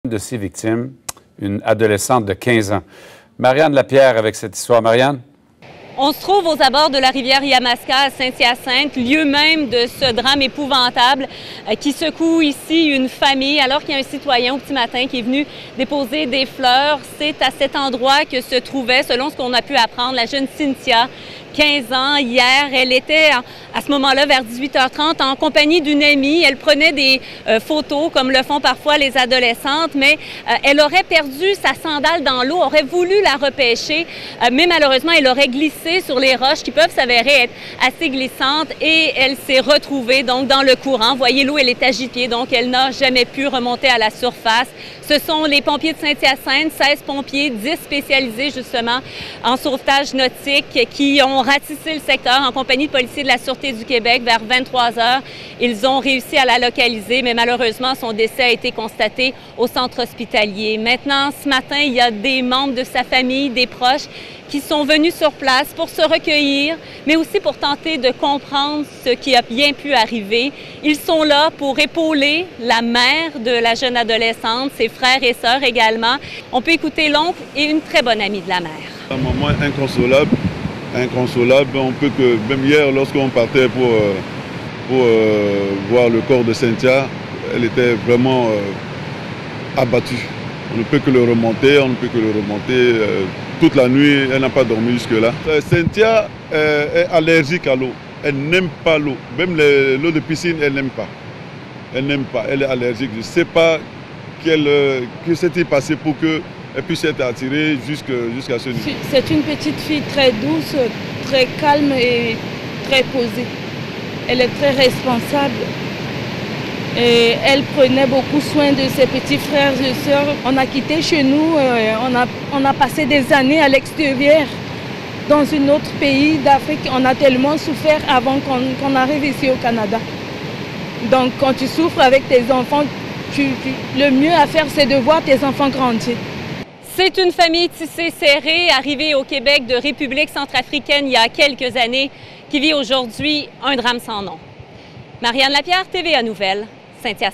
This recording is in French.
De ses victimes, une adolescente de 15 ans. Marianne Lapierre avec cette histoire. Marianne? On se trouve aux abords de la rivière Yamaska à Saint-Hyacinthe, lieu même de ce drame épouvantable qui secoue ici une famille alors qu'il y a un citoyen au petit matin qui est venu déposer des fleurs. C'est à cet endroit que se trouvait, selon ce qu'on a pu apprendre, la jeune Cynthia, 15 ans. Hier, elle était à ce moment-là vers 18h30 en compagnie d'une amie. Elle prenait des photos comme le font parfois les adolescentes, mais elle aurait perdu sa sandale dans l'eau, aurait voulu la repêcher, mais malheureusement, elle aurait glissé sur les roches qui peuvent s'avérer être assez glissantes et elle s'est retrouvée donc dans le courant. Voyez, l'eau, elle est agitée, donc elle n'a jamais pu remonter à la surface. Ce sont les pompiers de Saint-Hyacinthe, 16 pompiers, 10 spécialisés justement en sauvetage nautique qui ont ratissé le secteur en compagnie de policiers de la Sûreté du Québec vers 23h. Ils ont réussi à la localiser, mais malheureusement, son décès a été constaté au centre hospitalier. Maintenant, ce matin, il y a des membres de sa famille, des proches, qui sont venus sur place pour se recueillir, mais aussi pour tenter de comprendre ce qui a bien pu arriver. Ils sont là pour épauler la mère de la jeune adolescente, ses frères et sœurs également. On peut écouter l'oncle et une très bonne amie de la mère. Un moment inconsolable. On peut que, même hier, lorsqu'on partait pour voir le corps de Cynthia, elle était vraiment abattue. On ne peut que le remonter, toute la nuit, elle n'a pas dormi jusque-là. Cynthia est allergique à l'eau. Elle n'aime pas l'eau. Même l'eau de piscine, elle n'aime pas. Elle est allergique. Je ne sais pas que s'est-il passé pour qu'elle puisse être attirée jusqu'à ce niveau. C'est une petite fille très douce, très calme et très posée. Elle est très responsable. Et elle prenait beaucoup soin de ses petits frères et sœurs. On a quitté chez nous, on a passé des années à l'extérieur, dans un autre pays d'Afrique. On a tellement souffert avant qu'on arrive ici au Canada. Donc quand tu souffres avec tes enfants, le mieux à faire, c'est de voir tes enfants grandir. C'est une famille tissée serrée, arrivée au Québec de République centrafricaine il y a quelques années, qui vit aujourd'hui un drame sans nom. Marianne Lapierre, TVA Nouvelles, Saint-Hyacinthe.